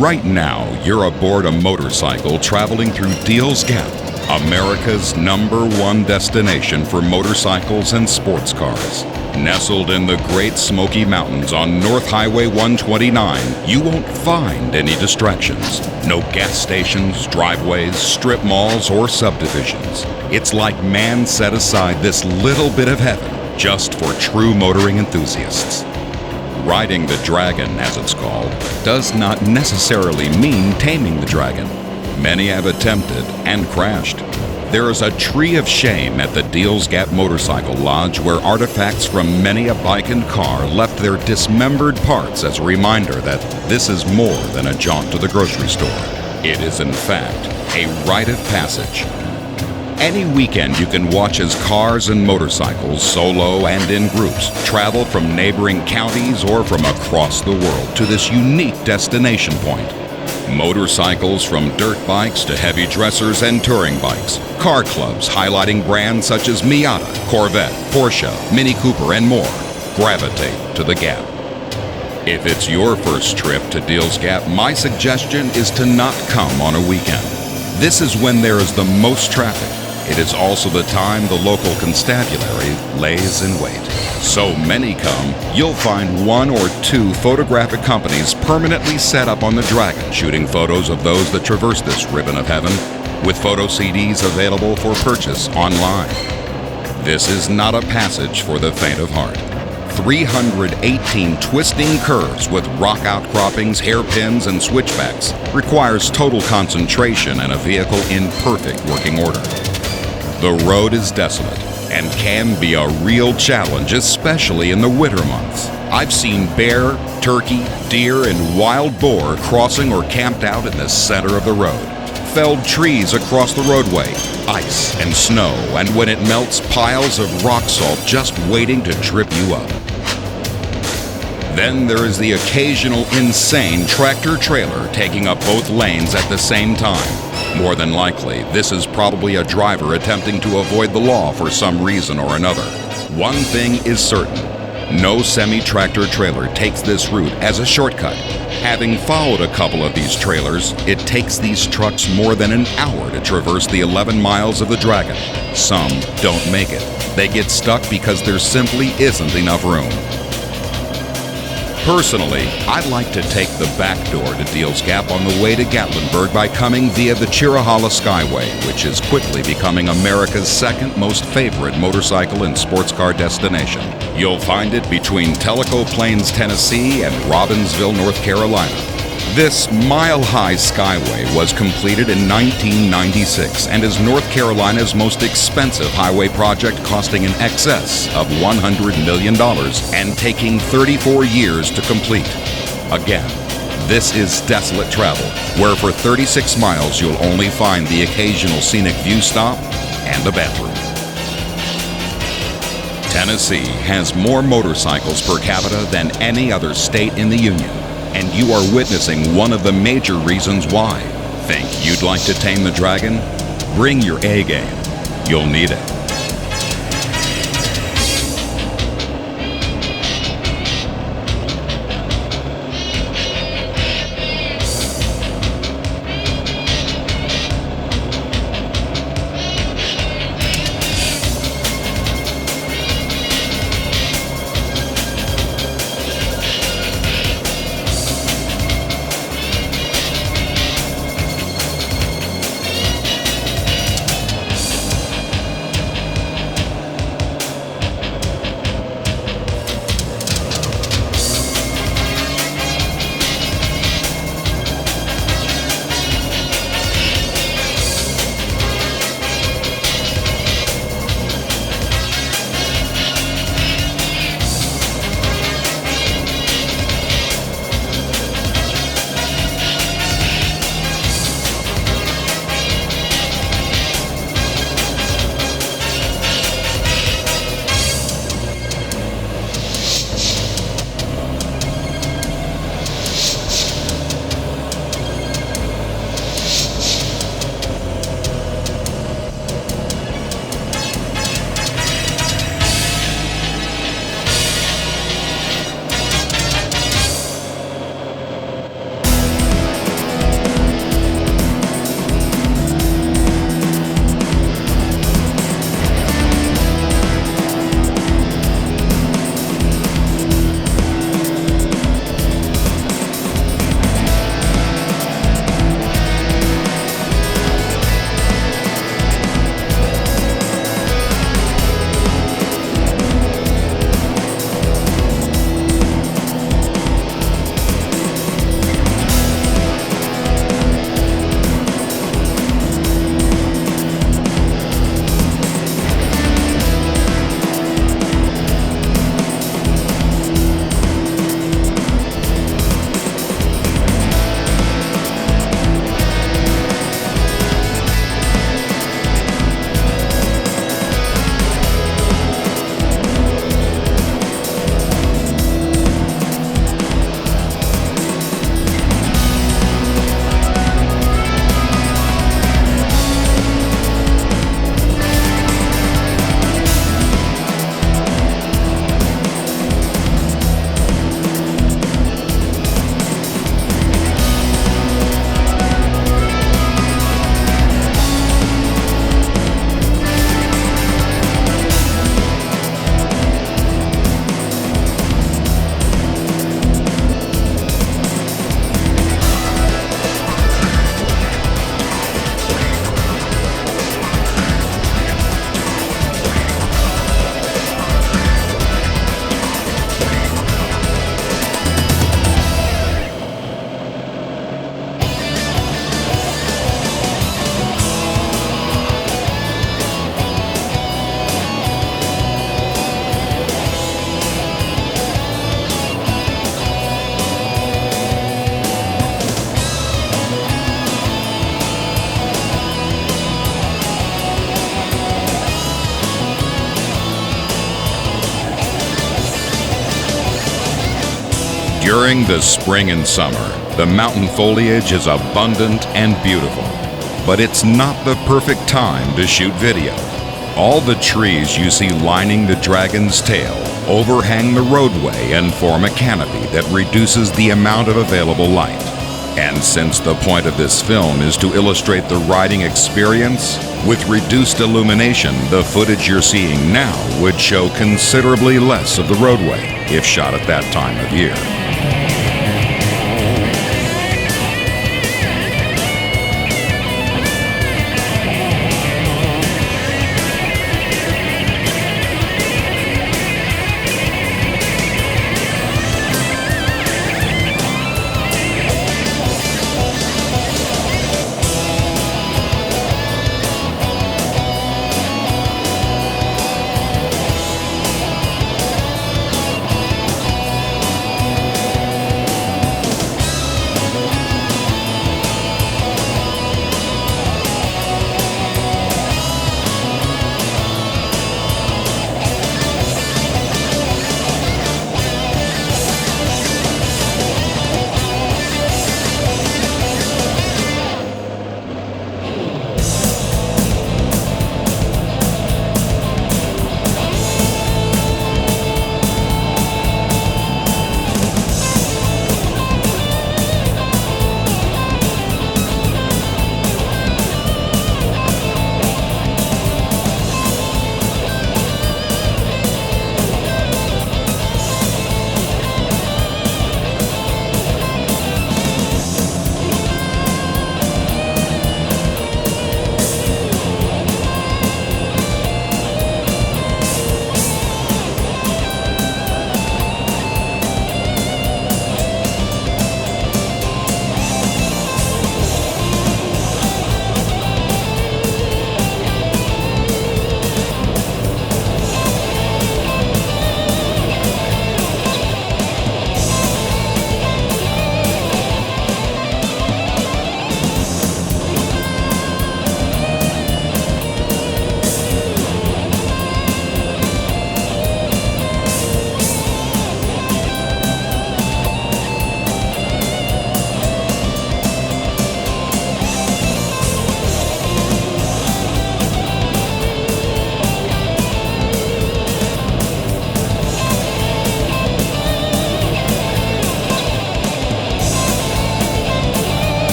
Right now, you're aboard a motorcycle traveling through Deals Gap, America's #1 destination for motorcycles and sports cars. Nestled in the Great Smoky Mountains on North Highway 129, you won't find any distractions. No gas stations, driveways, strip malls, or subdivisions. It's like man set aside this little bit of heaven just for true motoring enthusiasts. Riding the dragon, as it's called, does not necessarily mean taming the dragon. Many have attempted and crashed. There is a tree of shame at the Deals Gap Motorcycle Lodge where artifacts from many a bike and car left their dismembered parts as a reminder that this is more than a jaunt to the grocery store. It is, in fact, a rite of passage. Any weekend you can watch as cars and motorcycles, solo and in groups, travel from neighboring counties or from across the world to this unique destination point. Motorcycles from dirt bikes to heavy dressers and touring bikes. Car clubs highlighting brands such as Miata, Corvette, Porsche, Mini Cooper, and more gravitate to the Gap. If it's your first trip to Deals Gap, my suggestion is to not come on a weekend. This is when there is the most traffic. It is also the time the local constabulary lays in wait. So many come, you'll find 1 or 2 photographic companies permanently set up on the dragon shooting photos of those that traverse this ribbon of heaven, with photo CDs available for purchase online. This is not a passage for the faint of heart. 318 twisting curves with rock outcroppings, hairpins, and switchbacks requires total concentration and a vehicle in perfect working order. The road is desolate and can be a real challenge, especially in the winter months. I've seen bear, turkey, deer, and wild boar crossing or camped out in the center of the road. Felled trees across the roadway, ice and snow, and when it melts, piles of rock salt just waiting to trip you up. Then there is the occasional insane tractor-trailer taking up both lanes at the same time. More than likely, this is probably a driver attempting to avoid the law for some reason or another. One thing is certain, no semi-tractor trailer takes this route as a shortcut. Having followed a couple of these trailers, it takes these trucks more than an hour to traverse the 11 miles of the Dragon. Some don't make it. They get stuck because there simply isn't enough room. Personally, I'd like to take the back door to Deals Gap on the way to Gatlinburg by coming via the Chirahala Skyway, which is quickly becoming America's second most favorite motorcycle and sports car destination. You'll find it between Tellico Plains, Tennessee and Robbinsville, North Carolina. This mile-high skyway was completed in 1996 and is North Carolina's most expensive highway project, costing in excess of $100 million and taking 34 years to complete. Again, this is desolate travel, where for 36 miles you'll only find the occasional scenic view stop and a bathroom. Tennessee has more motorcycles per capita than any other state in the Union. And you are witnessing one of the major reasons why. Think you'd like to tame the dragon? Bring your A game. You'll need it. During the spring and summer, the mountain foliage is abundant and beautiful, but it's not the perfect time to shoot video. All the trees you see lining the dragon's tail overhang the roadway and form a canopy that reduces the amount of available light. And since the point of this film is to illustrate the riding experience, with reduced illumination, the footage you're seeing now would show considerably less of the roadway if shot at that time of year.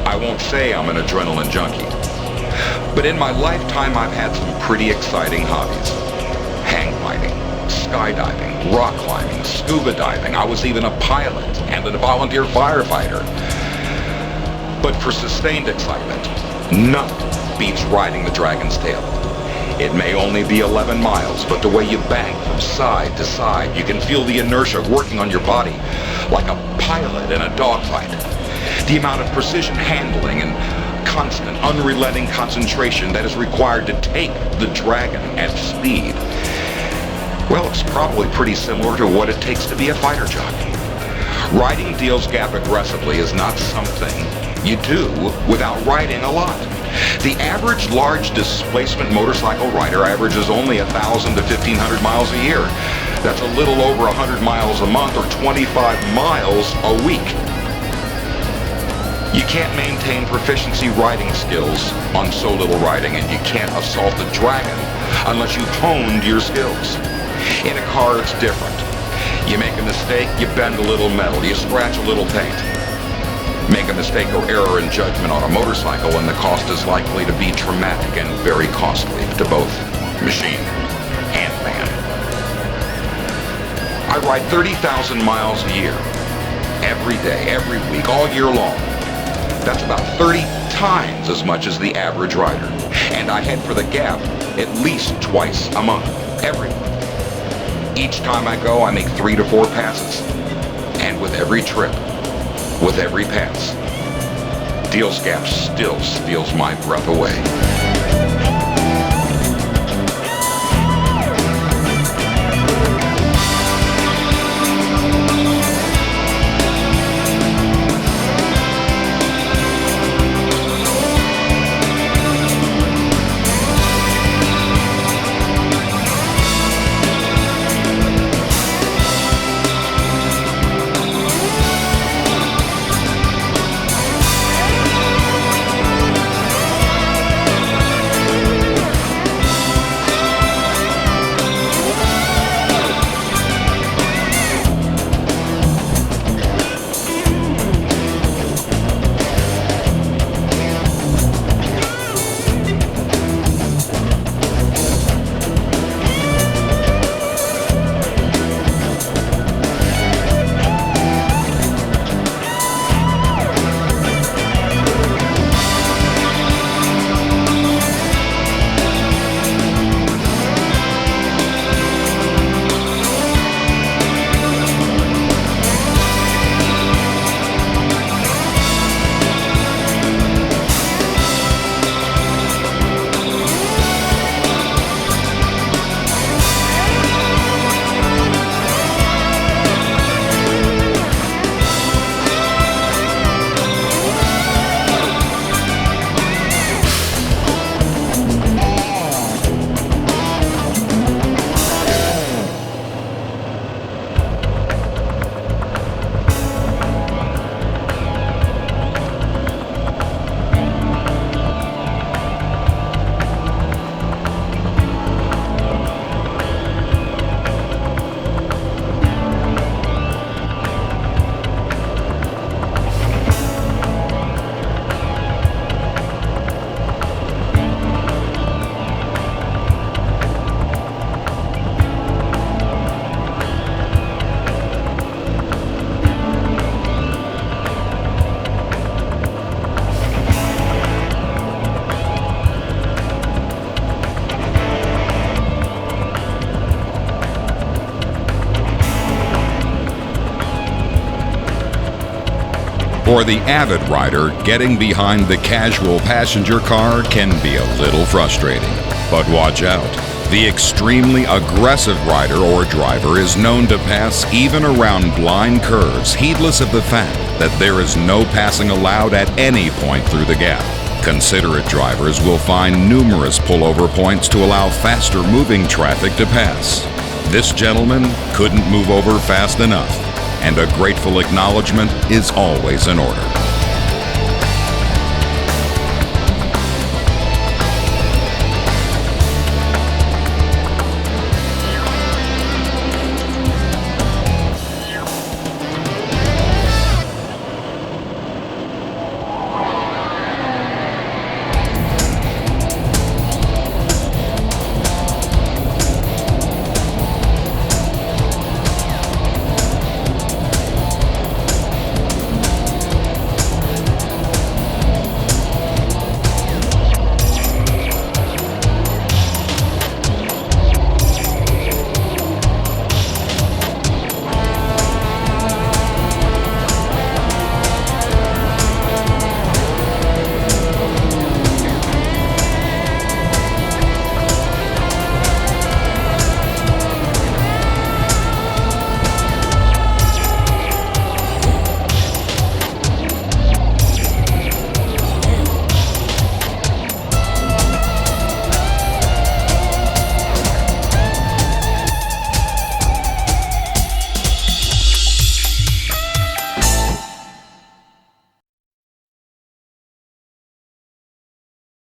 I won't say I'm an adrenaline junkie, but in my lifetime I've had some pretty exciting hobbies. Hang gliding, skydiving, rock climbing, scuba diving. I was even a pilot and a volunteer firefighter. But for sustained excitement, nothing beats riding the dragon's tail. It may only be 11 miles, but the way you bang from side to side, you can feel the inertia working on your body like a pilot in a dogfight. The amount of precision handling and constant, unrelenting concentration that is required to take the dragon at speed. Well, it's probably pretty similar to what it takes to be a fighter jockey. Riding Deals Gap aggressively is not something you do without riding a lot. The average large displacement motorcycle rider averages only 1,000 to 1,500 miles a year. That's a little over 100 miles a month or 25 miles a week. You can't maintain proficiency riding skills on so little riding, and you can't assault the dragon unless you've honed your skills. In a car, it's different. You make a mistake, you bend a little metal, you scratch a little paint. Make a mistake or error in judgment on a motorcycle, and the cost is likely to be traumatic and very costly to both machine and man. I ride 30,000 miles a year, every day, every week, all year long. That's about 30 times as much as the average rider. And I head for the Gap at least twice a month, every month. Each time I go, I make 3 to 4 passes. And with every trip, with every pass, Deals Gap still steals my breath away. For the avid rider, getting behind the casual passenger car can be a little frustrating. But watch out. The extremely aggressive rider or driver is known to pass even around blind curves, heedless of the fact that there is no passing allowed at any point through the gap. Considerate drivers will find numerous pullover points to allow faster moving traffic to pass. This gentleman couldn't move over fast enough, and a grateful acknowledgement is always in order.